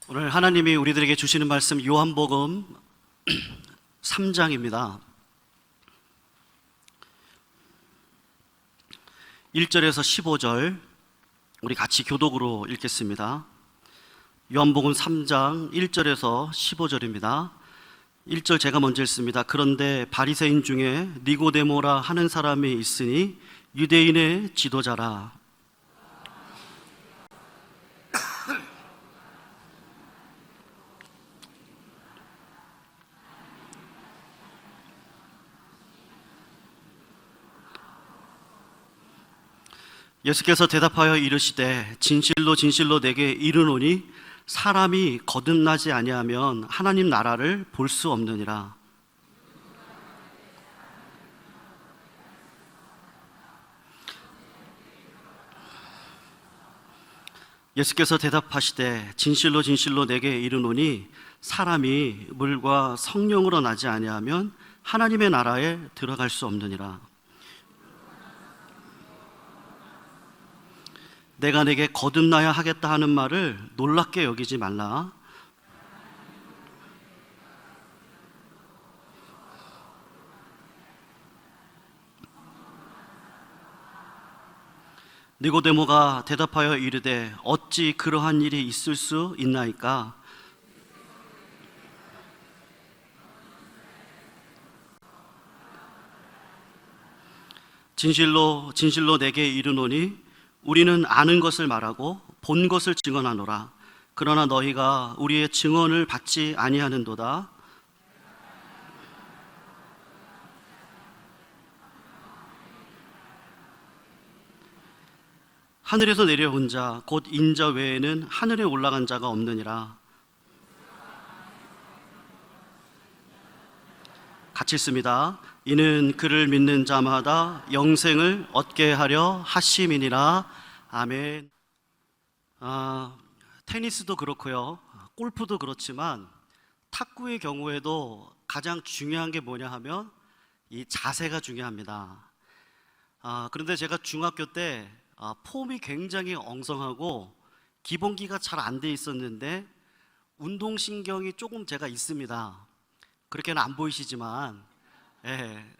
오늘 하나님이 우리들에게 주시는 말씀 요한복음 3장입니다. 1절에서 15절 우리 같이 교독으로 읽겠습니다. 요한복음 3장 1절에서 15절입니다. 1절 제가 먼저 읽습니다. 그런데 바리새인 중에 니고데모라 하는 사람이 있으니 유대인의 지도자라. 예수께서 대답하여 이르시되 진실로 진실로 내게 이르노니 사람이 거듭나지 아니하면 하나님 나라를 볼 수 없느니라. 예수께서 대답하시되 진실로 진실로 내게 이르노니 사람이 물과 성령으로 나지 아니하면 하나님의 나라에 들어갈 수 없느니라. 내가 내게 거듭나야 하겠다 하는 말을 놀랍게 여기지 말라. 니고데모가 대답하여 이르되 어찌 그러한 일이 있을 수 있나이까? 진실로 진실로 내게 이르노니 우리는 아는 것을 말하고 본 것을 증언하노라. 그러나 너희가 우리의 증언을 받지 아니하는도다. 하늘에서 내려온 자 곧 인자 외에는 하늘에 올라간 자가 없느니라. 같이 읽습니다. 이는 그를 믿는 자마다 영생을 얻게 하려 하심이니라. 아멘. 테니스도 그렇고요, 골프도 그렇지만 탁구의 경우에도 가장 중요한 게 뭐냐 하면 이 자세가 중요합니다. 그런데 제가 중학교 때 폼이 굉장히 엉성하고 기본기가 잘 안 돼 있었는데 운동신경이 조금 제가 있습니다. 그렇게는 안 보이시지만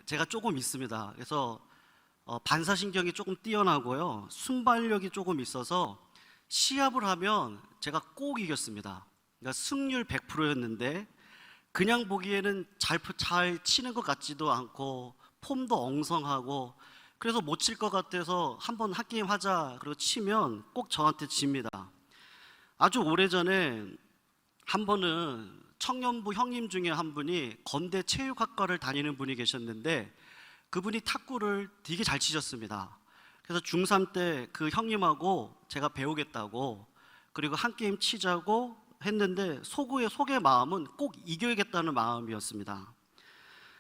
제가 조금 있습니다. 그래서 반사신경이 조금 뛰어나고요, 순발력이 조금 있어서 시합을 하면 제가 꼭 이겼습니다. 그러니까 승률 100%였는데 그냥 보기에는 잘 치는 것 같지도 않고 폼도 엉성하고 그래서 못 칠 것 같아서 한번 핫게임 하자 그리고 치면 꼭 저한테 집니다. 아주 오래전에 한 번은 청년부 형님 중에 한 분이 건대 체육학과를 다니는 분이 계셨는데 그분이 탁구를 되게 잘 치셨습니다. 그래서 중3 때 그 형님하고 제가 배우겠다고 그리고 한 게임 치자고 했는데 속의 마음은 꼭 이겨야겠다는 마음이었습니다.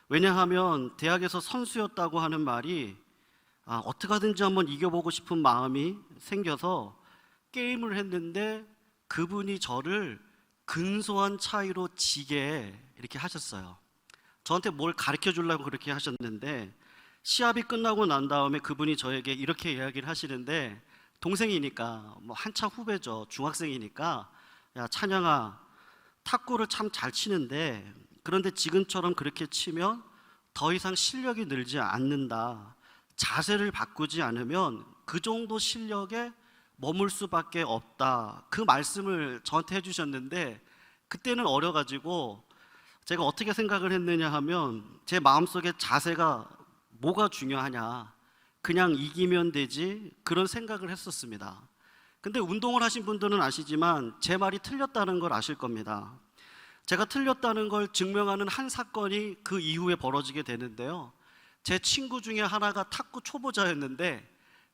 왜냐하면 대학에서 선수였다고 하는 말이 어떻게 하든지 한번 이겨보고 싶은 마음이 생겨서 게임을 했는데 그분이 저를 근소한 차이로 지게 이렇게 하셨어요. 저한테 뭘 가르쳐 주려고 그렇게 하셨는데 시합이 끝나고 난 다음에 그분이 저에게 이렇게 이야기를 하시는데, 동생이니까 뭐 한참 후배죠, 중학생이니까, 야 찬영아, 탁구를 참 잘 치는데 그런데 지금처럼 그렇게 치면 더 이상 실력이 늘지 않는다. 자세를 바꾸지 않으면 그 정도 실력에 머물 수밖에 없다. 그 말씀을 저한테 해주셨는데 그때는 어려가지고 제가 어떻게 생각을 했느냐 하면 제 마음속에 자세가 뭐가 중요하냐, 그냥 이기면 되지, 그런 생각을 했었습니다. 근데 운동을 하신 분들은 아시지만 제 말이 틀렸다는 걸 아실 겁니다. 제가 틀렸다는 걸 증명하는 한 사건이 그 이후에 벌어지게 되는데요, 제 친구 중에 하나가 탁구 초보자였는데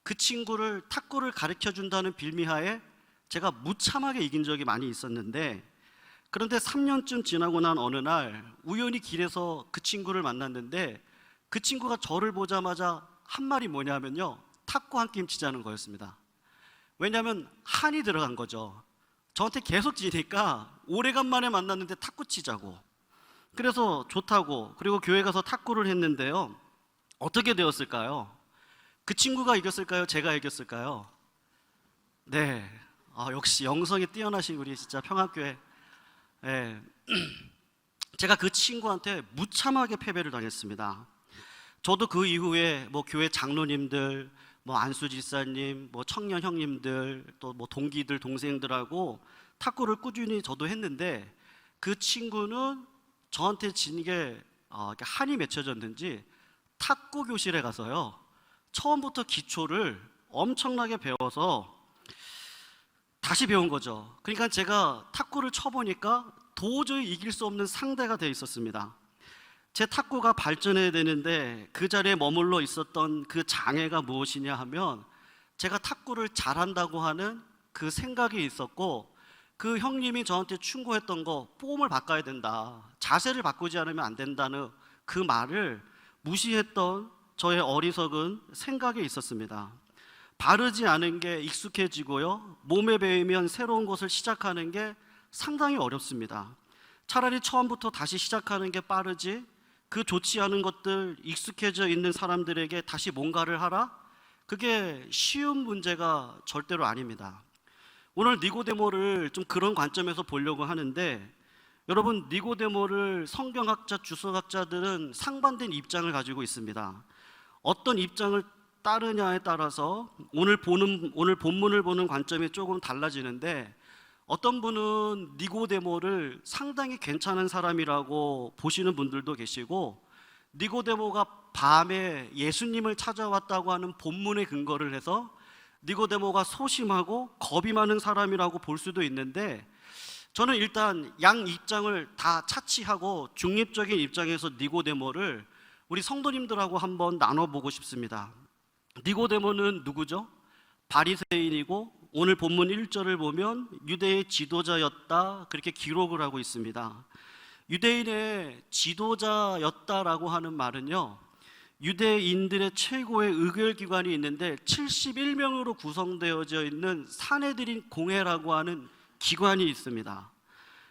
그 친구를 탁구를 가르쳐 준다는 빌미하에 제가 무참하게 이긴 적이 많이 있었는데, 그런데 3년쯤 지나고 난 어느 날 우연히 길에서 그 친구를 만났는데 그 친구가 저를 보자마자 한 말이 뭐냐면요, 탁구 한 게임 치자는 거였습니다. 왜냐하면 한이 들어간 거죠. 저한테 계속 지니까 오래간만에 만났는데 탁구 치자고, 그래서 좋다고, 그리고 교회 가서 탁구를 했는데요, 어떻게 되었을까요? 그 친구가 이겼을까요? 제가 이겼을까요? 네, 역시 영성이 뛰어나신 우리 진짜 평화교회. 예. 제가 그 친구한테 무참하게 패배를 당했습니다. 저도 그 이후에 뭐 교회 장로님들, 뭐 안수 집사님, 뭐 청년 형님들, 또 뭐 동기들, 동생들하고 탁구를 꾸준히 저도 했는데 그 친구는 저한테 진 게 한이 맺혀졌는지 탁구 교실에 가서요 처음부터 기초를 엄청나게 배워서 다시 배운 거죠. 그러니까 제가 탁구를 쳐보니까 도저히 이길 수 없는 상대가 돼 있었습니다. 제 탁구가 발전해야 되는데 그 자리에 머물러 있었던 그 장애가 무엇이냐 하면 제가 탁구를 잘한다고 하는 그 생각이 있었고, 그 형님이 저한테 충고했던 거, 폼을 바꿔야 된다, 자세를 바꾸지 않으면 안 된다는 그 말을 무시했던 저의 어리석은 생각이 있었습니다. 바르지 않은 게 익숙해지고요, 몸에 배이면 새로운 것을 시작하는 게 상당히 어렵습니다. 차라리 처음부터 다시 시작하는 게 빠르지, 그 좋지 않은 것들, 익숙해져 있는 사람들에게 다시 뭔가를 하라? 그게 쉬운 문제가 절대로 아닙니다. 오늘 니고데모를 좀 그런 관점에서 보려고 하는데, 여러분, 니고데모를 성경학자, 주석학자들은 상반된 입장을 가지고 있습니다. 어떤 입장을 따르냐에 따라서 오늘 본문을 보는 관점이 조금 달라지는데, 어떤 분은 니고데모를 상당히 괜찮은 사람이라고 보시는 분들도 계시고, 니고데모가 밤에 예수님을 찾아왔다고 하는 본문에 근거를 해서 니고데모가 소심하고 겁이 많은 사람이라고 볼 수도 있는데, 저는 일단 양 입장을 다 차치하고 중립적인 입장에서 니고데모를 우리 성도님들하고 한번 나눠보고 싶습니다. 니고데모는 누구죠? 바리새인이고 오늘 본문 1절을 보면 유대의 지도자였다, 그렇게 기록을 하고 있습니다. 유대인의 지도자였다라고 하는 말은요, 유대인들의 최고의 의결기관이 있는데 71명으로 구성되어져 있는 산헤드린 공회라고 하는 기관이 있습니다.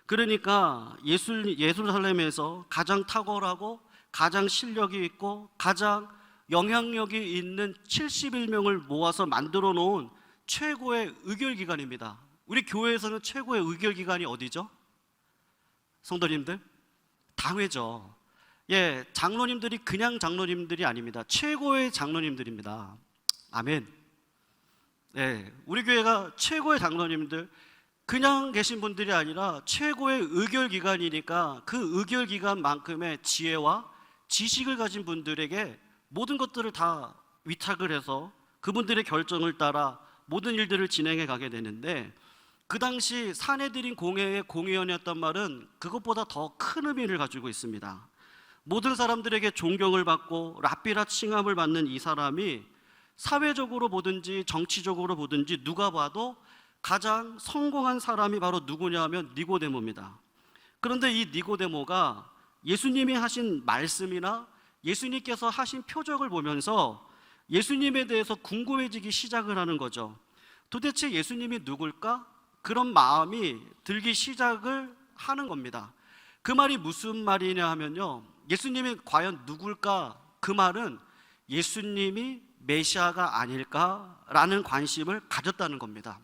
그러니까 예루살렘에서 가장 탁월하고 가장 실력이 있고 가장 영향력이 있는 71명을 모아서 만들어 놓은 최고의 의결기관입니다. 우리 교회에서는 최고의 의결기관이 어디죠? 성도님들? 당회죠. 예, 장로님들이 그냥 장로님들이 아닙니다. 최고의 장로님들입니다. 아멘. 예, 우리 교회가 최고의 장로님들, 그냥 계신 분들이 아니라 최고의 의결기관이니까 그 의결기관만큼의 지혜와 지식을 가진 분들에게 모든 것들을 다 위탁을 해서 그분들의 결정을 따라 모든 일들을 진행해 가게 되는데, 그 당시 산헤드린 공회의 공의원이었단 말은 그것보다 더 큰 의미를 가지고 있습니다. 모든 사람들에게 존경을 받고 랍비라 칭함을 받는 이 사람이 사회적으로 보든지 정치적으로 보든지 누가 봐도 가장 성공한 사람이 바로 누구냐 하면 니고데모입니다. 그런데 이 니고데모가 예수님이 하신 말씀이나 예수님께서 하신 표적을 보면서 예수님에 대해서 궁금해지기 시작을 하는 거죠. 도대체 예수님이 누굴까? 그런 마음이 들기 시작을 하는 겁니다. 그 말이 무슨 말이냐 하면요, 예수님이 과연 누굴까? 그 말은 예수님이 메시아가 아닐까라는 관심을 가졌다는 겁니다.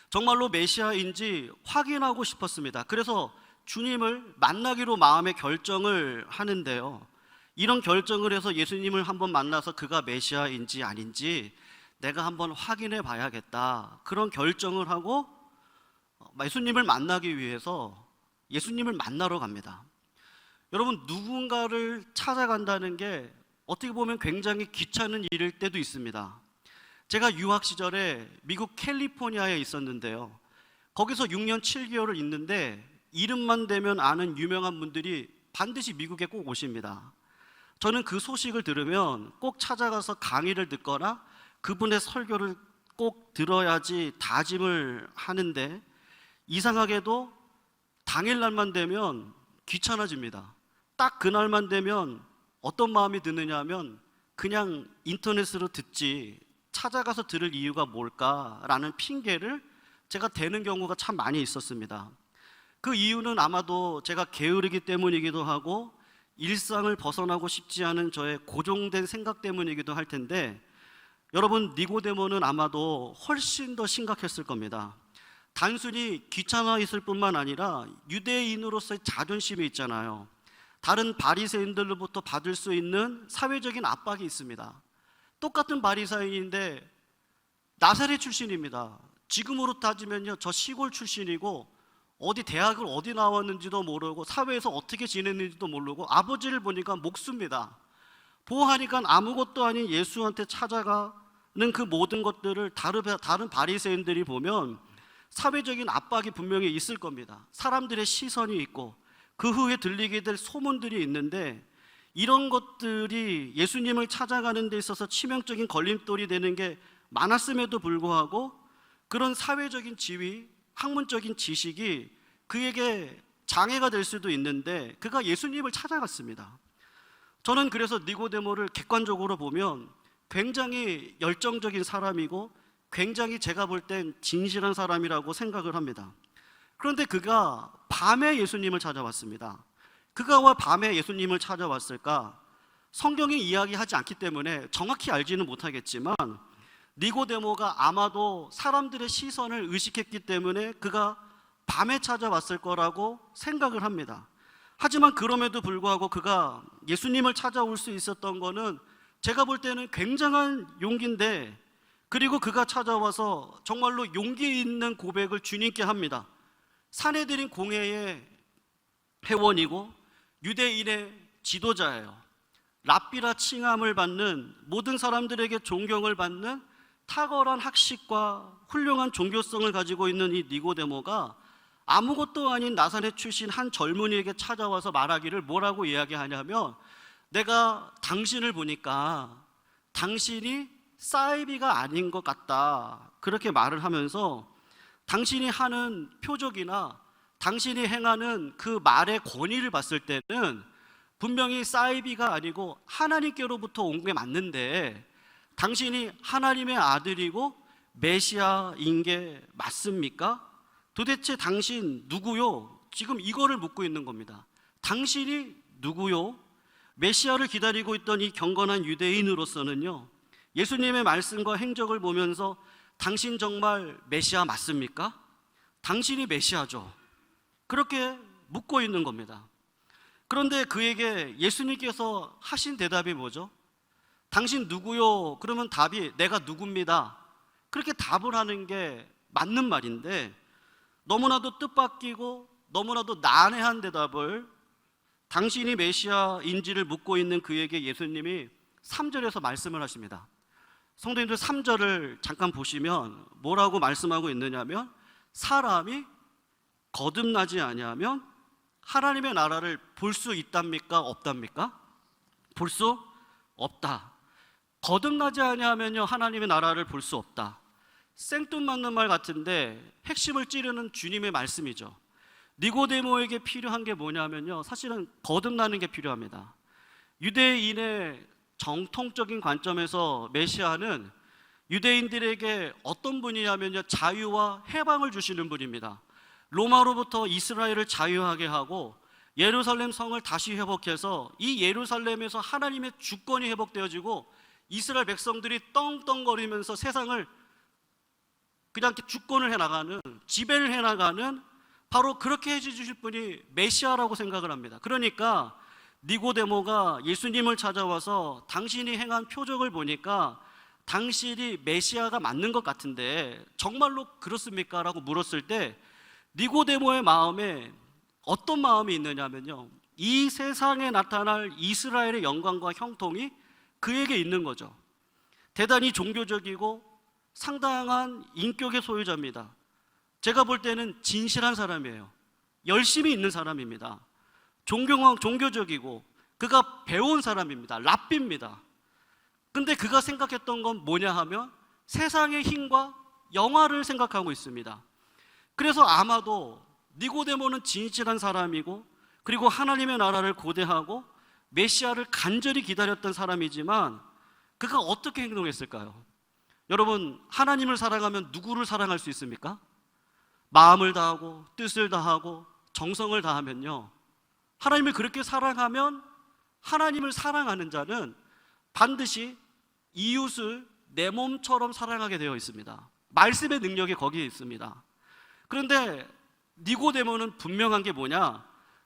정말로 메시아인지 확인하고 싶었습니다. 그래서 주님을 만나기로 마음의 결정을 하는데요, 이런 결정을 해서 예수님을 한번 만나서 그가 메시아인지 아닌지 내가 한번 확인해 봐야겠다, 그런 결정을 하고 예수님을 만나기 위해서 예수님을 만나러 갑니다. 여러분, 누군가를 찾아간다는 게 어떻게 보면 굉장히 귀찮은 일일 때도 있습니다. 제가 유학 시절에 미국 캘리포니아에 있었는데요, 거기서 6년 7개월을 있는데 이름만 대면 아는 유명한 분들이 반드시 미국에 꼭 오십니다. 저는 그 소식을 들으면 꼭 찾아가서 강의를 듣거나 그분의 설교를 꼭 들어야지 다짐을 하는데, 이상하게도 당일날만 되면 귀찮아집니다. 딱 그날만 되면 어떤 마음이 드느냐 하면 그냥 인터넷으로 듣지 찾아가서 들을 이유가 뭘까라는 핑계를 제가 대는 경우가 참 많이 있었습니다. 그 이유는 아마도 제가 게으르기 때문이기도 하고 일상을 벗어나고 싶지 않은 저의 고정된 생각 때문이기도 할 텐데, 여러분, 니고데모는 아마도 훨씬 더 심각했을 겁니다. 단순히 귀찮아 있을 뿐만 아니라 유대인으로서의 자존심이 있잖아요. 다른 바리새인들로부터 받을 수 있는 사회적인 압박이 있습니다. 똑같은 바리새인인데 나사렛 출신입니다. 지금으로 따지면요, 저 시골 출신이고 어디 대학을 어디 나왔는지도 모르고 사회에서 어떻게 지냈는지도 모르고 아버지를 보니까 목수입니다. 보아하니까 아무것도 아닌 예수한테 찾아가는 그 모든 것들을 다른 바리새인들이 보면 사회적인 압박이 분명히 있을 겁니다. 사람들의 시선이 있고 그 후에 들리게 될 소문들이 있는데, 이런 것들이 예수님을 찾아가는 데 있어서 치명적인 걸림돌이 되는 게 많았음에도 불구하고 그런 사회적인 지위, 학문적인 지식이 그에게 장애가 될 수도 있는데 그가 예수님을 찾아갔습니다. 저는 그래서 니고데모를 객관적으로 보면 굉장히 열정적인 사람이고 굉장히 제가 볼 땐 진실한 사람이라고 생각을 합니다. 그런데 그가 밤에 예수님을 찾아왔습니다. 그가 왜 밤에 예수님을 찾아왔을까? 성경이 이야기하지 않기 때문에 정확히 알지는 못하겠지만 니고데모가 아마도 사람들의 시선을 의식했기 때문에 그가 밤에 찾아왔을 거라고 생각을 합니다. 하지만 그럼에도 불구하고 그가 예수님을 찾아올 수 있었던 거는 제가 볼 때는 굉장한 용기인데, 그리고 그가 찾아와서 정말로 용기 있는 고백을 주님께 합니다. 산헤드린 공회의 회원이고 유대인의 지도자예요. 랍비라 칭함을 받는, 모든 사람들에게 존경을 받는 탁월한 학식과 훌륭한 종교성을 가지고 있는 이 니고데모가 아무것도 아닌 나사렛 출신 한 젊은이에게 찾아와서 말하기를 뭐라고 이야기하냐면, 내가 당신을 보니까 당신이 사이비가 아닌 것 같다, 그렇게 말을 하면서 당신이 하는 표적이나 당신이 행하는 그 말의 권위를 봤을 때는 분명히 사이비가 아니고 하나님께로부터 온 게 맞는데 당신이 하나님의 아들이고 메시아인 게 맞습니까? 도대체 당신 누구요? 지금 이거를 묻고 있는 겁니다. 당신이 누구요? 메시아를 기다리고 있던 이 경건한 유대인으로서는요, 예수님의 말씀과 행적을 보면서 당신 정말 메시아 맞습니까? 당신이 메시아죠. 그렇게 묻고 있는 겁니다. 그런데 그에게 예수님께서 하신 대답이 뭐죠? 당신 누구요? 그러면 답이 내가 누굽니다. 그렇게 답을 하는 게 맞는 말인데, 너무나도 뜻밖이고 너무나도 난해한 대답을, 당신이 메시아인지를 묻고 있는 그에게 예수님이 3절에서 말씀을 하십니다. 성도님들 3절을 잠깐 보시면 뭐라고 말씀하고 있느냐면, 사람이 거듭나지 아니하면 하나님의 나라를 볼 수 있답니까? 없답니까? 볼 수 없다. 거듭나지 아니하면요 하나님의 나라를 볼 수 없다. 생뚱맞는 말 같은데 핵심을 찌르는 주님의 말씀이죠. 니고데모에게 필요한 게 뭐냐면요, 사실은 거듭나는 게 필요합니다. 유대인의 정통적인 관점에서 메시아는 유대인들에게 어떤 분이냐면요, 자유와 해방을 주시는 분입니다. 로마로부터 이스라엘을 자유하게 하고 예루살렘 성을 다시 회복해서 이 예루살렘에서 하나님의 주권이 회복되어지고 이스라엘 백성들이 떵떵거리면서 세상을 그냥 주권을 해나가는, 지배를 해나가는, 바로 그렇게 해주실 분이 메시아라고 생각을 합니다. 그러니까 니고데모가 예수님을 찾아와서 당신이 행한 표적을 보니까 당신이 메시아가 맞는 것 같은데 정말로 그렇습니까? 라고 물었을 때 니고데모의 마음에 어떤 마음이 있느냐면요, 이 세상에 나타날 이스라엘의 영광과 형통이 그에게 있는 거죠. 대단히 종교적이고 상당한 인격의 소유자입니다. 제가 볼 때는 진실한 사람이에요. 열심히 있는 사람입니다. 종교적이고 그가 배운 사람입니다. 랍비입니다. 근데 그가 생각했던 건 뭐냐 하면 세상의 힘과 영화를 생각하고 있습니다. 그래서 아마도 니고데모는 진실한 사람이고 그리고 하나님의 나라를 고대하고 메시아를 간절히 기다렸던 사람이지만 그가 어떻게 행동했을까요? 여러분, 하나님을 사랑하면 누구를 사랑할 수 있습니까? 마음을 다하고 뜻을 다하고 정성을 다하면요, 하나님을 그렇게 사랑하면 하나님을 사랑하는 자는 반드시 이웃을 내 몸처럼 사랑하게 되어 있습니다. 말씀의 능력이 거기에 있습니다. 그런데 니고데모는 분명한 게 뭐냐?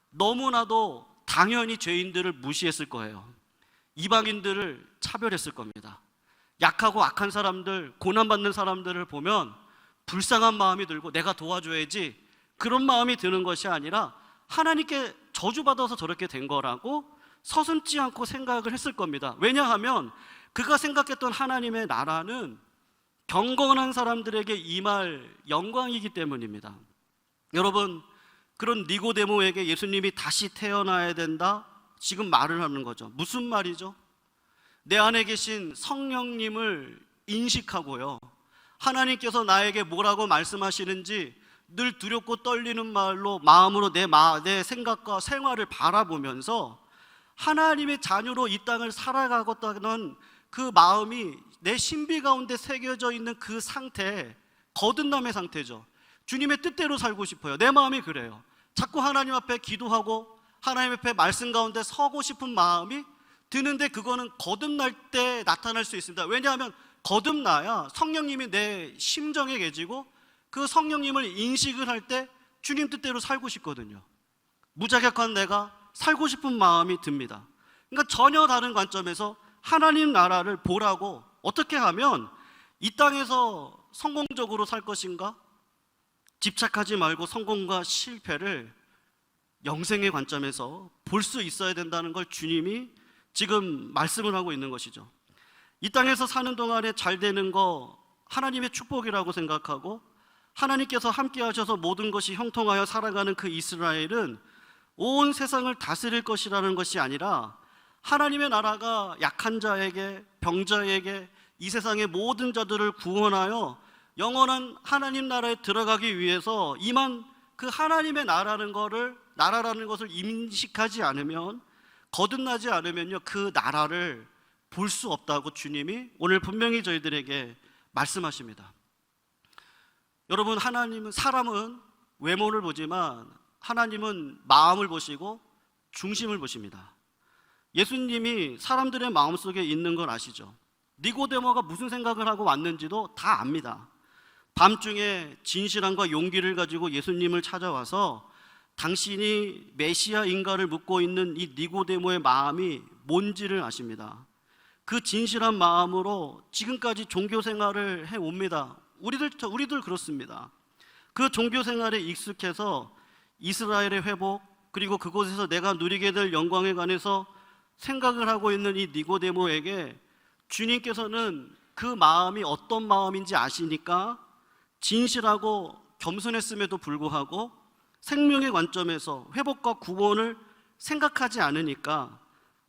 너무나도 당연히 죄인들을 무시했을 거예요. 이방인들을 차별했을 겁니다. 약하고 악한 사람들, 고난받는 사람들을 보면 불쌍한 마음이 들고 내가 도와줘야지, 그런 마음이 드는 것이 아니라 하나님께 저주받아서 저렇게 된 거라고 서슴지 않고 생각을 했을 겁니다. 왜냐하면 그가 생각했던 하나님의 나라는 경건한 사람들에게 임할 영광이기 때문입니다. 여러분, 그런 니고데모에게 예수님이 다시 태어나야 된다, 지금 말을 하는 거죠. 무슨 말이죠? 내 안에 계신 성령님을 인식하고요, 하나님께서 나에게 뭐라고 말씀하시는지 늘 두렵고 떨리는 마음으로 내 생각과 생활을 바라보면서 하나님의 자녀로 이 땅을 살아가겠다는 그 마음이 내 신비 가운데 새겨져 있는 그 상태, 거듭남의 상태죠. 주님의 뜻대로 살고 싶어요. 내 마음이 그래요. 자꾸 하나님 앞에 기도하고 하나님 앞에 말씀 가운데 서고 싶은 마음이 드는데, 그거는 거듭날 때 나타날 수 있습니다. 왜냐하면 거듭나야 성령님이 내 심정에 계시고 그 성령님을 인식을 할 때 주님 뜻대로 살고 싶거든요. 무자격한 내가 살고 싶은 마음이 듭니다. 그러니까 전혀 다른 관점에서 하나님 나라를 보라고, 어떻게 하면 이 땅에서 성공적으로 살 것인가? 집착하지 말고 성공과 실패를 영생의 관점에서 볼 수 있어야 된다는 걸 주님이 지금 말씀을 하고 있는 것이죠. 이 땅에서 사는 동안에 잘 되는 거 하나님의 축복이라고 생각하고 하나님께서 함께 하셔서 모든 것이 형통하여 살아가는 그 이스라엘은 온 세상을 다스릴 것이라는 것이 아니라 하나님의 나라가 약한 자에게, 병자에게, 이 세상의 모든 자들을 구원하여 영원한 하나님 나라에 들어가기 위해서 임한 그 하나님의 나라라는 것을 인식하지 않으면, 거듭나지 않으면요, 그 나라를 볼 수 없다고 주님이 오늘 분명히 저희들에게 말씀하십니다. 여러분, 사람은 외모를 보지만 하나님은 마음을 보시고 중심을 보십니다. 예수님이 사람들의 마음속에 있는 걸 아시죠? 니고데모가 무슨 생각을 하고 왔는지도 다 압니다. 밤중에 진실함과 용기를 가지고 예수님을 찾아와서 당신이 메시아인가를 묻고 있는 이 니고데모의 마음이 뭔지를 아십니다. 그 진실한 마음으로 지금까지 종교 생활을 해옵니다. 우리들 그렇습니다. 그 종교 생활에 익숙해서 이스라엘의 회복, 그리고 그곳에서 내가 누리게 될 영광에 관해서 생각을 하고 있는 이 니고데모에게 주님께서는 그 마음이 어떤 마음인지 아시니까 진실하고 겸손했음에도 불구하고 생명의 관점에서 회복과 구원을 생각하지 않으니까,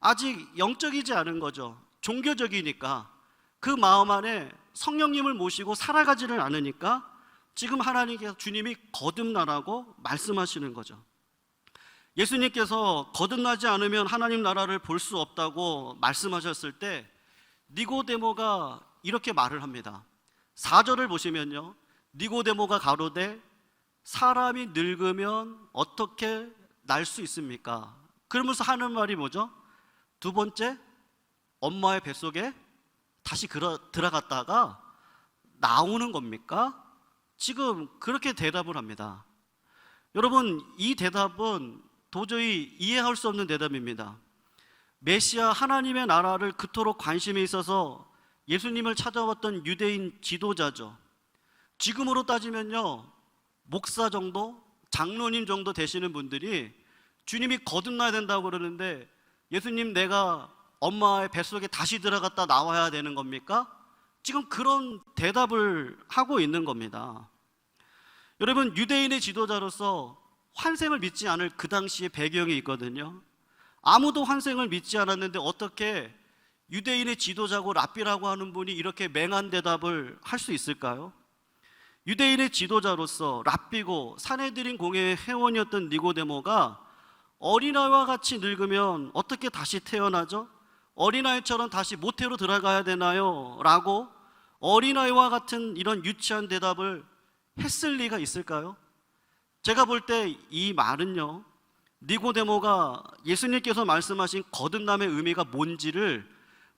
아직 영적이지 않은 거죠. 종교적이니까 그 마음 안에 성령님을 모시고 살아가지를 않으니까 지금 하나님께서, 주님이 거듭나라고 말씀하시는 거죠. 예수님께서 거듭나지 않으면 하나님 나라를 볼 수 없다고 말씀하셨을 때 니고데모가 이렇게 말을 합니다. 4절을 보시면요, 니고데모가 가로되 사람이 늙으면 어떻게 날 수 있습니까? 그러면서 하는 말이 뭐죠? 두 번째, 엄마의 뱃속에 다시 들어갔다가 나오는 겁니까? 지금 그렇게 대답을 합니다. 여러분, 이 대답은 도저히 이해할 수 없는 대답입니다. 메시아 하나님의 나라를 그토록 관심이 있어서 예수님을 찾아왔던 유대인 지도자죠. 지금으로 따지면요, 목사 정도, 장로님 정도 되시는 분들이 주님이 거듭나야 된다고 그러는데, 예수님, 내가 엄마의 뱃속에 다시 들어갔다 나와야 되는 겁니까? 지금 그런 대답을 하고 있는 겁니다. 여러분, 유대인의 지도자로서 환생을 믿지 않을 그 당시의 배경이 있거든요. 아무도 환생을 믿지 않았는데 어떻게 유대인의 지도자고 랍비라고 하는 분이 이렇게 맹한 대답을 할 수 있을까요? 유대인의 지도자로서 랍비고 사내들인 공회의 회원이었던 니고데모가 어린아이와 같이 늙으면 어떻게 다시 태어나죠? 어린아이처럼 다시 모태로 들어가야 되나요? 라고 어린아이와 같은 이런 유치한 대답을 했을 리가 있을까요? 제가 볼 때 이 말은요, 니고데모가 예수님께서 말씀하신 거듭남의 의미가 뭔지를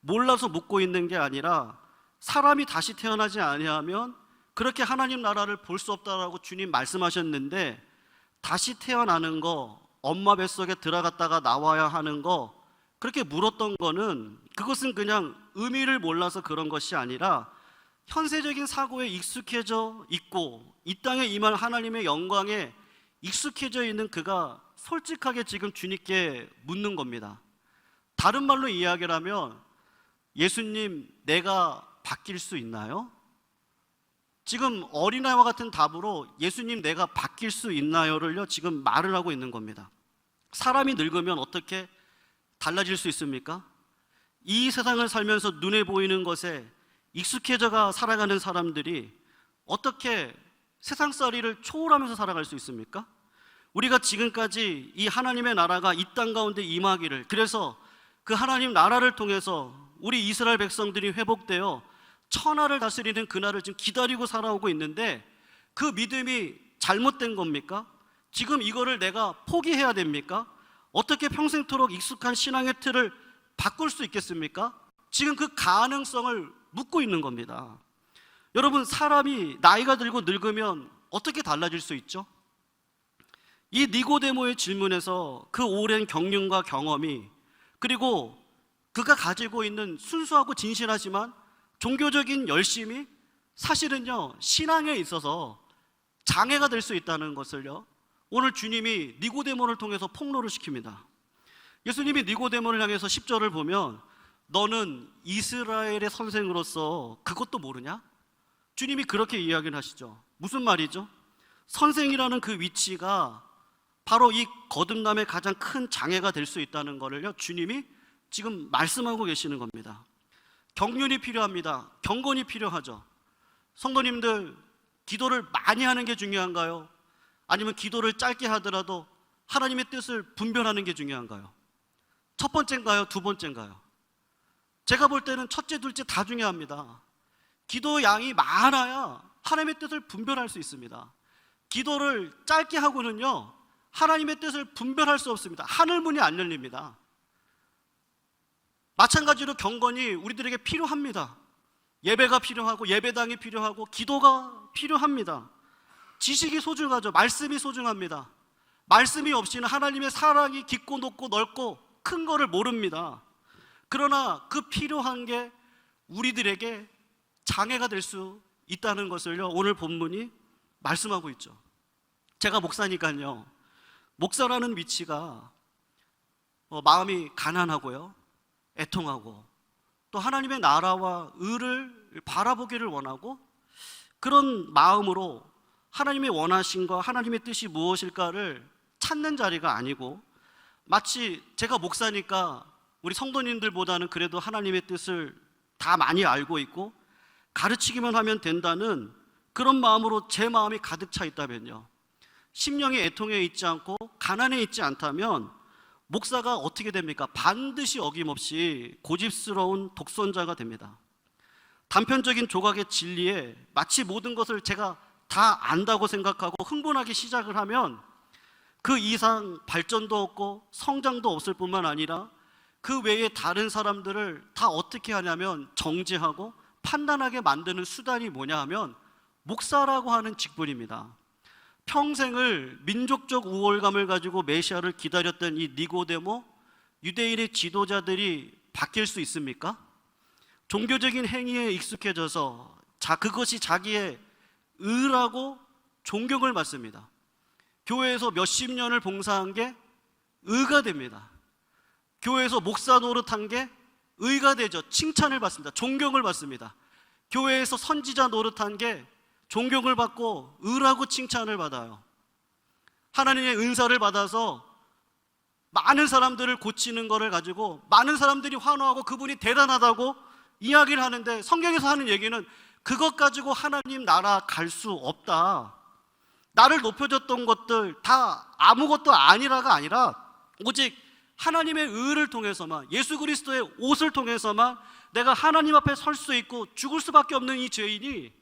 몰라서 묻고 있는 게 아니라, 사람이 다시 태어나지 아니하면 그렇게 하나님 나라를 볼 수 없다라고 주님 말씀하셨는데, 다시 태어나는 거, 엄마 뱃속에 들어갔다가 나와야 하는 거, 그렇게 물었던 거는 그것은 그냥 의미를 몰라서 그런 것이 아니라 현세적인 사고에 익숙해져 있고 이 땅에 임할 하나님의 영광에 익숙해져 있는 그가 솔직하게 지금 주님께 묻는 겁니다. 다른 말로 이야기를 하면, 예수님, 내가 바뀔 수 있나요? 지금 어린아이와 같은 답으로 예수님, 내가 바뀔 수 있나요를요 지금 말을 하고 있는 겁니다. 사람이 늙으면 어떻게 달라질 수 있습니까? 이 세상을 살면서 눈에 보이는 것에 익숙해져가 살아가는 사람들이 어떻게 세상살이를 초월하면서 살아갈 수 있습니까? 우리가 지금까지 이 하나님의 나라가 이 땅 가운데 임하기를, 그래서 그 하나님 나라를 통해서 우리 이스라엘 백성들이 회복되어 천하를 다스리는 그날을 지금 기다리고 살아오고 있는데, 그 믿음이 잘못된 겁니까? 지금 이거를 내가 포기해야 됩니까? 어떻게 평생토록 익숙한 신앙의 틀을 바꿀 수 있겠습니까? 지금 그 가능성을 묻고 있는 겁니다. 여러분, 사람이 나이가 들고 늙으면 어떻게 달라질 수 있죠? 이 니고데모의 질문에서 그 오랜 경륜과 경험이, 그리고 그가 가지고 있는 순수하고 진실하지만 종교적인 열심이 사실은요 신앙에 있어서 장애가 될 수 있다는 것을요 오늘 주님이 니고데모를 통해서 폭로를 시킵니다. 예수님이 니고데모를 향해서 10절을 보면, 너는 이스라엘의 선생으로서 그것도 모르냐? 주님이 그렇게 이야기를 하시죠. 무슨 말이죠? 선생이라는 그 위치가 바로 이 거듭남의 가장 큰 장애가 될 수 있다는 것을요 주님이 지금 말씀하고 계시는 겁니다. 경륜이 필요합니다. 경건이 필요하죠. 성도님들, 기도를 많이 하는 게 중요한가요? 아니면 기도를 짧게 하더라도 하나님의 뜻을 분별하는 게 중요한가요? 첫 번째인가요? 두 번째인가요? 제가 볼 때는 첫째, 둘째 다 중요합니다. 기도 양이 많아야 하나님의 뜻을 분별할 수 있습니다. 기도를 짧게 하고는요 하나님의 뜻을 분별할 수 없습니다. 하늘문이 안 열립니다. 마찬가지로 경건이 우리들에게 필요합니다. 예배가 필요하고 예배당이 필요하고 기도가 필요합니다. 지식이 소중하죠. 말씀이 소중합니다. 말씀이 없이는 하나님의 사랑이 깊고 높고 넓고 큰 거를 모릅니다. 그러나 그 필요한 게 우리들에게 장애가 될 수 있다는 것을요 오늘 본문이 말씀하고 있죠. 제가 목사니까요, 목사라는 위치가 마음이 가난하고요, 애통하고, 또 하나님의 나라와 의를 바라보기를 원하고, 그런 마음으로 하나님의 원하심과 하나님의 뜻이 무엇일까를 찾는 자리가 아니고, 마치 제가 목사니까 우리 성도님들보다는 그래도 하나님의 뜻을 다 많이 알고 있고 가르치기만 하면 된다는 그런 마음으로 제 마음이 가득 차 있다면요, 심령이 애통해 있지 않고 가난해 있지 않다면 목사가 어떻게 됩니까? 반드시 어김없이 고집스러운 독선자가 됩니다. 단편적인 조각의 진리에 마치 모든 것을 제가 다 안다고 생각하고 흥분하기 시작을 하면 그 이상 발전도 없고 성장도 없을 뿐만 아니라 그 외에 다른 사람들을 다 어떻게 하냐면 정죄하고 판단하게 만드는 수단이 뭐냐 하면 목사라고 하는 직분입니다. 평생을 민족적 우월감을 가지고 메시아를 기다렸던 이 니고데모, 유대인의 지도자들이 바뀔 수 있습니까? 종교적인 행위에 익숙해져서 그것이 자기의 의라고 존경을 받습니다. 교회에서 몇십 년을 봉사한 게 의가 됩니다. 교회에서 목사 노릇한 게 의가 되죠. 칭찬을 받습니다. 존경을 받습니다. 교회에서 선지자 노릇한 게 존경을 받고 의라고 칭찬을 받아요. 하나님의 은사를 받아서 많은 사람들을 고치는 것을 가지고 많은 사람들이 환호하고 그분이 대단하다고 이야기를 하는데, 성경에서 하는 얘기는 그것 가지고 하나님 나라 갈 수 없다, 나를 높여줬던 것들 다 아무것도 아니라가 아니라 오직 하나님의 의를 통해서만, 예수 그리스도의 옷을 통해서만 내가 하나님 앞에 설 수 있고 죽을 수밖에 없는 이 죄인이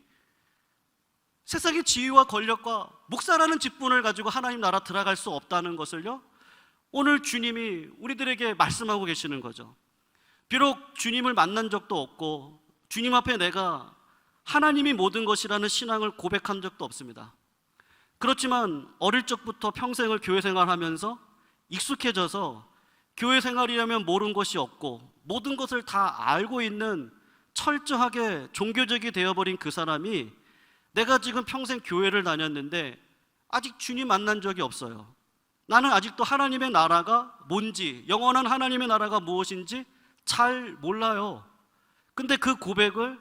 세상의 지위와 권력과 목사라는 직분을 가지고 하나님 나라 들어갈 수 없다는 것을요 오늘 주님이 우리들에게 말씀하고 계시는 거죠. 비록 주님을 만난 적도 없고 주님 앞에 내가 하나님이 모든 것이라는 신앙을 고백한 적도 없습니다. 그렇지만 어릴 적부터 평생을 교회 생활하면서 익숙해져서 교회 생활이라면 모르는 것이 없고 모든 것을 다 알고 있는 철저하게 종교적이 되어버린 그 사람이 내가 지금 평생 교회를 다녔는데 아직 주님 만난 적이 없어요. 나는 아직도 하나님의 나라가 뭔지, 영원한 하나님의 나라가 무엇인지 잘 몰라요. 근데 그 고백을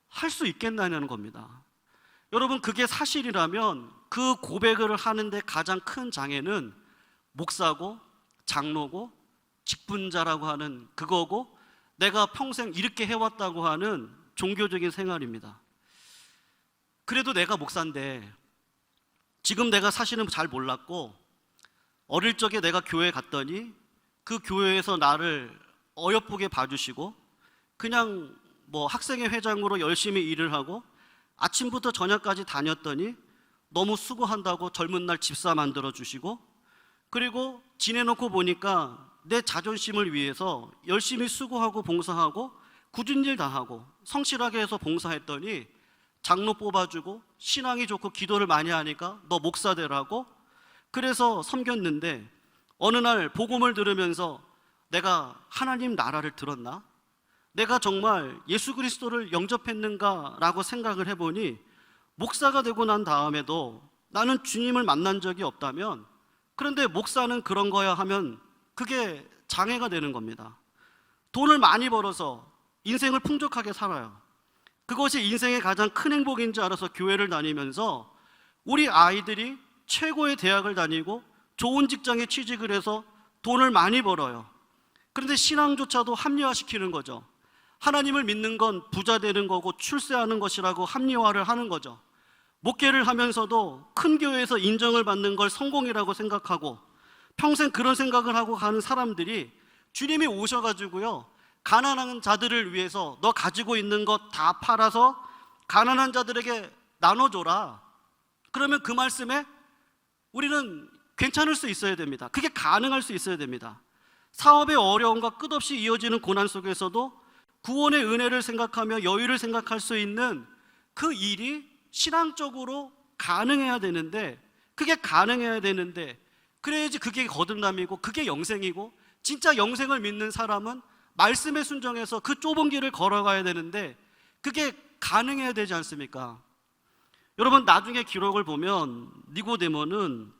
할 수 있겠냐는 겁니다. 여러분, 그게 사실이라면 그 고백을 하는데 가장 큰 장애는 목사고 장로고 직분자라고 하는 그거고 내가 평생 이렇게 해왔다고 하는 종교적인 생활입니다. 그래도 내가 목사인데 지금 내가 사실은 잘 몰랐고 어릴 적에 내가 교회 갔더니 그 교회에서 나를 어여쁘게 봐주시고 그냥 뭐 학생회 회장으로 열심히 일을 하고 아침부터 저녁까지 다녔더니 너무 수고한다고 젊은 날 집사 만들어 주시고 그리고 지내놓고 보니까 내 자존심을 위해서 열심히 수고하고 봉사하고 굳은 일 다 하고 성실하게 해서 봉사했더니 장로 뽑아주고 신앙이 좋고 기도를 많이 하니까 너 목사 되라고 그래서 섬겼는데 어느 날 복음을 들으면서 내가 하나님 나라를 들었나? 내가 정말 예수 그리스도를 영접했는가? 라고 생각을 해보니 목사가 되고 난 다음에도 나는 주님을 만난 적이 없다면 그런데 목사는 그런 거야 하면 그게 장애가 되는 겁니다. 돈을 많이 벌어서 인생을 풍족하게 살아요. 그것이 인생의 가장 큰 행복인 줄 알아서 교회를 다니면서 우리 아이들이 최고의 대학을 다니고 좋은 직장에 취직을 해서 돈을 많이 벌어요. 그런데 신앙조차도 합리화시키는 거죠. 하나님을 믿는 건 부자 되는 거고 출세하는 것이라고 합리화를 하는 거죠. 목회를 하면서도 큰 교회에서 인정을 받는 걸 성공이라고 생각하고 평생 그런 생각을 하고 가는 사람들이 주님이 오셔가지고요 가난한 자들을 위해서 너 가지고 있는 것 다 팔아서 가난한 자들에게 나눠줘라. 그러면 그 말씀에 우리는 괜찮을 수 있어야 됩니다. 그게 가능할 수 있어야 됩니다. 사업의 어려움과 끝없이 이어지는 고난 속에서도 구원의 은혜를 생각하며 여유를 생각할 수 있는 그 일이 신앙적으로 가능해야 되는데 그게 가능해야 되는데 그래야지 그게 거듭남이고 그게 영생이고 진짜 영생을 믿는 사람은 말씀에 순종해서 그 좁은 길을 걸어가야 되는데 그게 가능해야 되지 않습니까? 여러분, 나중에 기록을 보면 니고데모는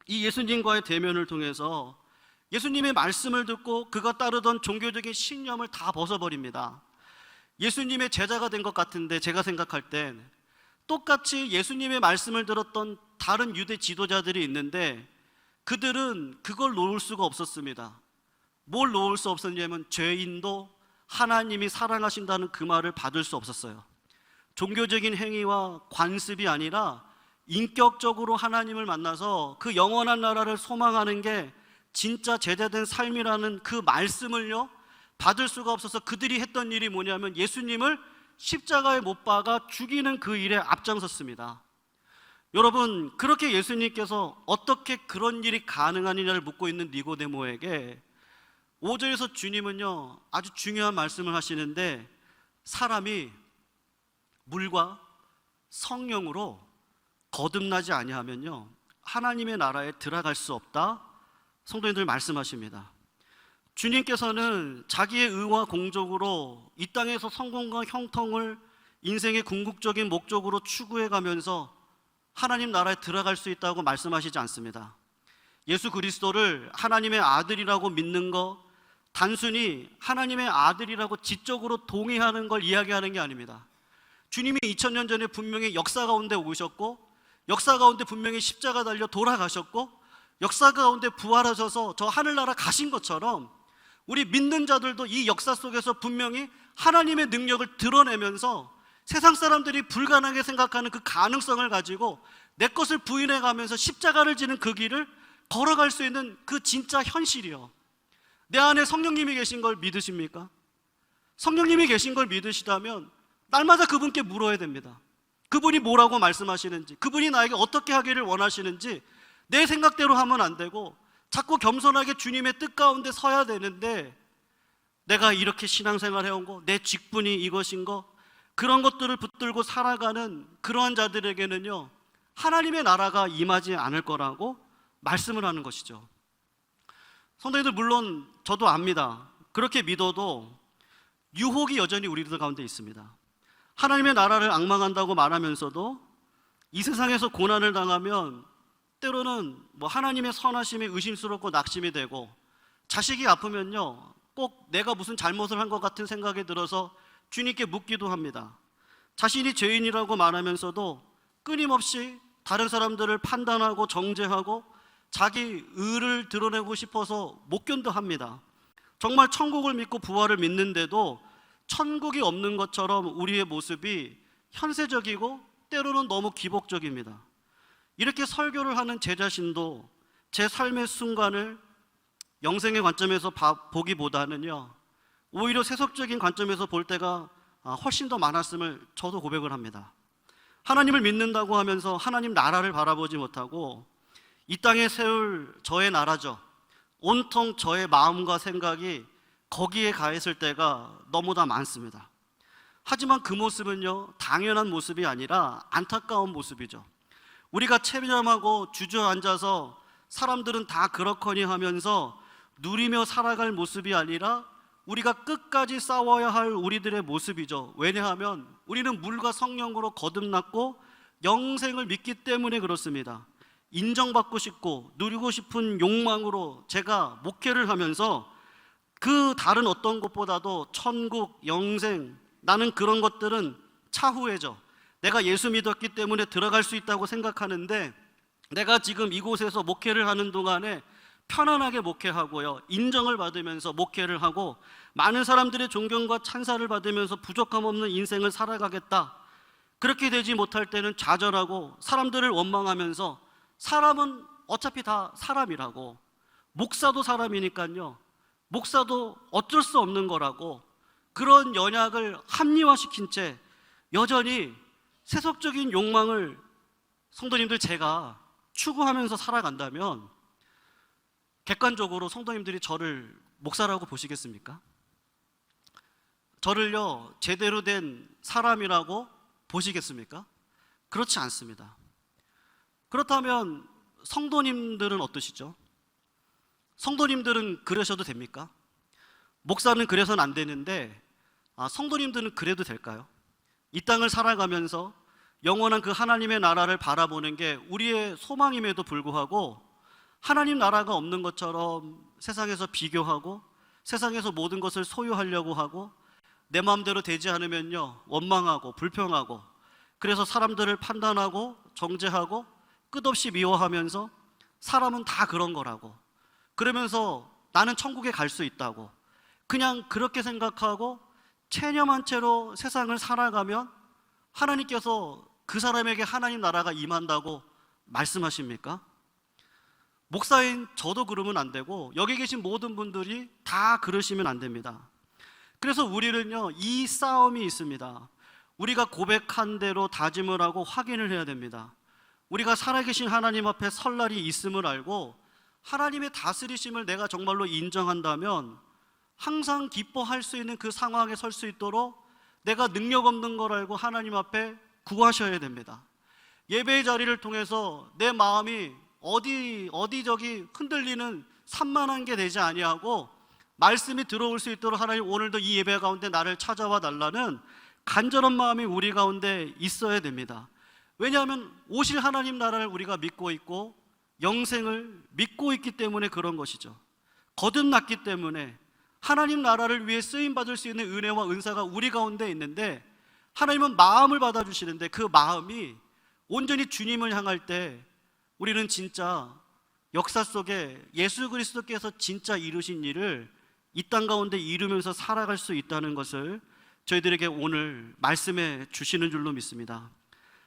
이 예수님과의 대면을 통해서 예수님의 말씀을 듣고 그가 따르던 종교적인 신념을 다 벗어버립니다. 예수님의 제자가 된 것 같은데 제가 생각할 땐 똑같이 예수님의 말씀을 들었던 다른 유대 지도자들이 있는데 그들은 그걸 놓을 수가 없었습니다. 뭘 놓을 수 없었냐면 죄인도 하나님이 사랑하신다는 그 말을 받을 수 없었어요. 종교적인 행위와 관습이 아니라 인격적으로 하나님을 만나서 그 영원한 나라를 소망하는 게 진짜 제대된 삶이라는 그 말씀을요 받을 수가 없어서 그들이 했던 일이 뭐냐면 예수님을 십자가에 못 박아 죽이는 그 일에 앞장섰습니다. 여러분, 그렇게 예수님께서 어떻게 그런 일이 가능하느냐를 묻고 있는 니고데모에게 5절에서 주님은요 아주 중요한 말씀을 하시는데 사람이 물과 성령으로 거듭나지 아니하면요 하나님의 나라에 들어갈 수 없다. 성도님들 말씀하십니다. 주님께서는 자기의 의와 공적으로 이 땅에서 성공과 형통을 인생의 궁극적인 목적으로 추구해 가면서 하나님 나라에 들어갈 수 있다고 말씀하시지 않습니다. 예수 그리스도를 하나님의 아들이라고 믿는 거 단순히 하나님의 아들이라고 지적으로 동의하는 걸 이야기하는 게 아닙니다. 주님이 2000년 전에 분명히 역사 가운데 오셨고 역사 가운데 분명히 십자가 달려 돌아가셨고 역사 가운데 부활하셔서 저 하늘나라 가신 것처럼 우리 믿는 자들도 이 역사 속에서 분명히 하나님의 능력을 드러내면서 세상 사람들이 불가능하게 생각하는 그 가능성을 가지고 내 것을 부인해 가면서 십자가를 지는 그 길을 걸어갈 수 있는 그 진짜 현실이요. 내 안에 성령님이 계신 걸 믿으십니까? 성령님이 계신 걸 믿으시다면 날마다 그분께 물어야 됩니다. 그분이 뭐라고 말씀하시는지, 그분이 나에게 어떻게 하기를 원하시는지 내 생각대로 하면 안 되고 자꾸 겸손하게 주님의 뜻 가운데 서야 되는데 내가 이렇게 신앙생활 해온 거, 내 직분이 이것인 거, 그런 것들을 붙들고 살아가는 그러한 자들에게는요, 하나님의 나라가 임하지 않을 거라고 말씀을 하는 것이죠. 성도님들, 물론 저도 압니다. 그렇게 믿어도 유혹이 여전히 우리들 가운데 있습니다. 하나님의 나라를 앙망한다고 말하면서도 이 세상에서 고난을 당하면 때로는 하나님의 선하심이 의심스럽고 낙심이 되고, 자식이 아프면요, 꼭 내가 무슨 잘못을 한 것 같은 생각이 들어서 주님께 묻기도 합니다. 자신이 죄인이라고 말하면서도 끊임없이 다른 사람들을 판단하고 정죄하고 자기 의를 드러내고 싶어서 못 견뎌합니다. 정말 천국을 믿고 부활을 믿는데도 천국이 없는 것처럼 우리의 모습이 현세적이고 때로는 너무 기복적입니다. 이렇게 설교를 하는 제 자신도 제 삶의 순간을 영생의 관점에서 보기보다는요, 오히려 세속적인 관점에서 볼 때가 훨씬 더 많았음을 저도 고백을 합니다. 하나님을 믿는다고 하면서 하나님 나라를 바라보지 못하고 이 땅에 세울 저의 나라죠, 온통 저의 마음과 생각이 거기에 가 있을 때가 너무나 많습니다. 하지만 그 모습은요, 당연한 모습이 아니라 안타까운 모습이죠. 우리가 체념하고 주저앉아서 사람들은 다 그렇거니 하면서 누리며 살아갈 모습이 아니라 우리가 끝까지 싸워야 할 우리들의 모습이죠. 왜냐하면 우리는 물과 성령으로 거듭났고 영생을 믿기 때문에 그렇습니다. 인정받고 싶고 누리고 싶은 욕망으로 제가 목회를 하면서 그 다른 어떤 것보다도 천국, 영생, 나는 그런 것들은 차후에죠. 내가 예수 믿었기 때문에 들어갈 수 있다고 생각하는데, 내가 지금 이곳에서 목회를 하는 동안에 편안하게 목회하고요, 인정을 받으면서 목회를 하고 많은 사람들의 존경과 찬사를 받으면서 부족함 없는 인생을 살아가겠다. 그렇게 되지 못할 때는 좌절하고 사람들을 원망하면서, 사람은 어차피 다 사람이라고, 목사도 사람이니까요, 목사도 어쩔 수 없는 거라고, 그런 연약을 합리화시킨 채 여전히 세속적인 욕망을 성도님들 제가 추구하면서 살아간다면 객관적으로 성도님들이 저를 목사라고 보시겠습니까? 저를요, 제대로 된 사람이라고 보시겠습니까? 그렇지 않습니다. 그렇다면 성도님들은 어떠시죠? 성도님들은 그러셔도 됩니까? 목사는 그래서는 안 되는데 성도님들은 그래도 될까요? 이 땅을 살아가면서 영원한 그 하나님의 나라를 바라보는 게 우리의 소망임에도 불구하고 하나님 나라가 없는 것처럼 세상에서 비교하고 세상에서 모든 것을 소유하려고 하고 내 마음대로 되지 않으면요, 원망하고 불평하고, 그래서 사람들을 판단하고 정죄하고 끝없이 미워하면서 사람은 다 그런 거라고, 그러면서 나는 천국에 갈 수 있다고 그냥 그렇게 생각하고 체념한 채로 세상을 살아가면 하나님께서 그 사람에게 하나님 나라가 임한다고 말씀하십니까? 목사인 저도 그러면 안 되고 여기 계신 모든 분들이 다 그러시면 안 됩니다. 그래서 우리는요, 이 싸움이 있습니다. 우리가 고백한 대로 다짐을 하고 확인을 해야 됩니다. 우리가 살아계신 하나님 앞에 설 날이 있음을 알고 하나님의 다스리심을 내가 정말로 인정한다면 항상 기뻐할 수 있는 그 상황에 설 수 있도록 내가 능력 없는 걸 알고 하나님 앞에 구하셔야 됩니다. 예배의 자리를 통해서 내 마음이 어디저기 흔들리는 산만한 게 되지 아니하고 말씀이 들어올 수 있도록 하나님 오늘도 이 예배 가운데 나를 찾아와 달라는 간절한 마음이 우리 가운데 있어야 됩니다. 왜냐하면 오실 하나님 나라를 우리가 믿고 있고 영생을 믿고 있기 때문에 그런 것이죠. 거듭났기 때문에 하나님 나라를 위해 쓰임받을 수 있는 은혜와 은사가 우리 가운데 있는데, 하나님은 마음을 받아주시는데 그 마음이 온전히 주님을 향할 때 우리는 진짜 역사 속에 예수 그리스도께서 진짜 이루신 일을 이 땅 가운데 이루면서 살아갈 수 있다는 것을 저희들에게 오늘 말씀해 주시는 줄로 믿습니다.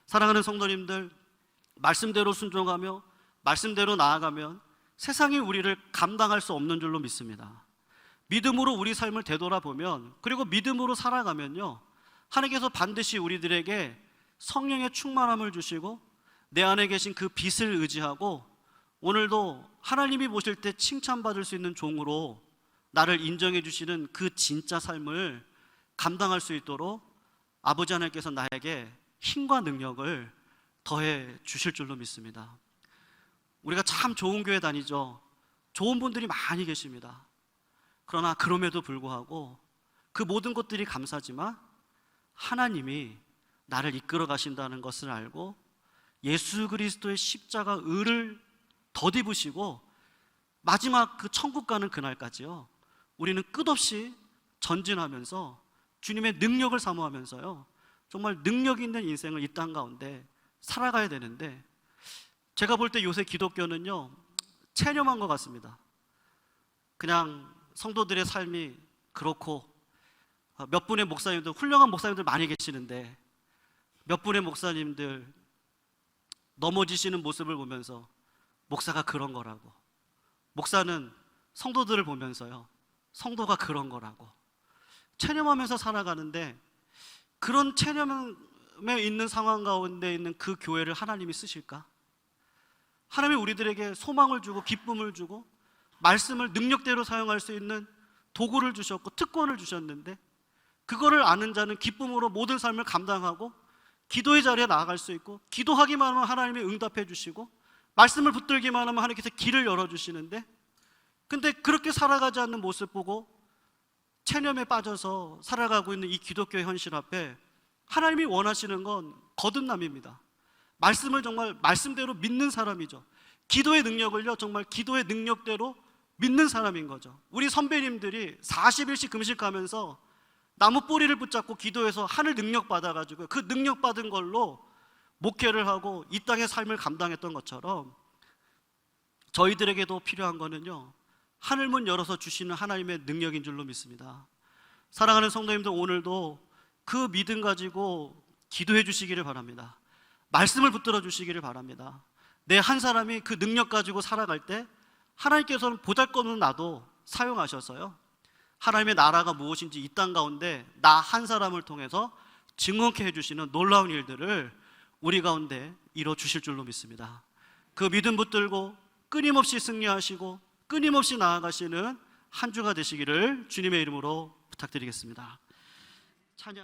사랑하는 성도님들, 말씀대로 순종하며 말씀대로 나아가면 세상이 우리를 감당할 수 없는 줄로 믿습니다. 믿음으로 우리 삶을 되돌아보면, 그리고 믿음으로 살아가면요, 하나님께서 반드시 우리들에게 성령의 충만함을 주시고 내 안에 계신 그 빛을 의지하고 오늘도 하나님이 보실 때 칭찬받을 수 있는 종으로 나를 인정해 주시는 그 진짜 삶을 감당할 수 있도록 아버지 하나님께서 나에게 힘과 능력을 더해 주실 줄로 믿습니다. 우리가 참 좋은 교회 다니죠. 좋은 분들이 많이 계십니다. 그러나 그럼에도 불구하고 그 모든 것들이 감사하지만 하나님이 나를 이끌어 가신다는 것을 알고 예수 그리스도의 십자가 의를 덧입으시고 마지막 그 천국 가는 그날까지요, 우리는 끝없이 전진하면서 주님의 능력을 사모하면서요, 정말 능력 있는 인생을 이 땅 가운데 살아가야 되는데, 제가 볼 때 요새 기독교는요 체념한 것 같습니다. 그냥 성도들의 삶이 그렇고, 몇 분의 목사님들, 훌륭한 목사님들 많이 계시는데 몇 분의 목사님들 넘어지시는 모습을 보면서 목사가 그런 거라고, 목사는 성도들을 보면서요 성도가 그런 거라고 체념하면서 살아가는데, 그런 체념에 있는 상황 가운데 있는 그 교회를 하나님이 쓰실까? 하나님이 우리들에게 소망을 주고 기쁨을 주고 말씀을 능력대로 사용할 수 있는 도구를 주셨고 특권을 주셨는데, 그거를 아는 자는 기쁨으로 모든 삶을 감당하고 기도의 자리에 나아갈 수 있고, 기도하기만 하면 하나님이 응답해 주시고 말씀을 붙들기만 하면 하나님께서 길을 열어주시는데, 근데 그렇게 살아가지 않는 모습 보고 체념에 빠져서 살아가고 있는 이 기독교의 현실 앞에 하나님이 원하시는 건 거듭남입니다. 말씀을 정말 말씀대로 믿는 사람이죠. 기도의 능력을요 정말 기도의 능력대로 믿는 사람인 거죠. 우리 선배님들이 40일씩 금식하면서 나무 뿌리를 붙잡고 기도해서 하늘 능력 받아가지고 그 능력 받은 걸로 목회를 하고 이 땅의 삶을 감당했던 것처럼, 저희들에게도 필요한 거는요 하늘문 열어서 주시는 하나님의 능력인 줄로 믿습니다. 사랑하는 성도님들, 오늘도 그 믿음 가지고 기도해 주시기를 바랍니다. 말씀을 붙들어 주시기를 바랍니다. 내 한 사람이 그 능력 가지고 살아갈 때 하나님께서는 보잘것없는 나도 사용하셔서요 하나님의 나라가 무엇인지 이 땅 가운데 나 한 사람을 통해서 증언케 해주시는 놀라운 일들을 우리 가운데 이뤄 주실 줄로 믿습니다. 그 믿음 붙들고 끊임없이 승리하시고 끊임없이 나아가시는 한 주가 되시기를 주님의 이름으로 부탁드리겠습니다.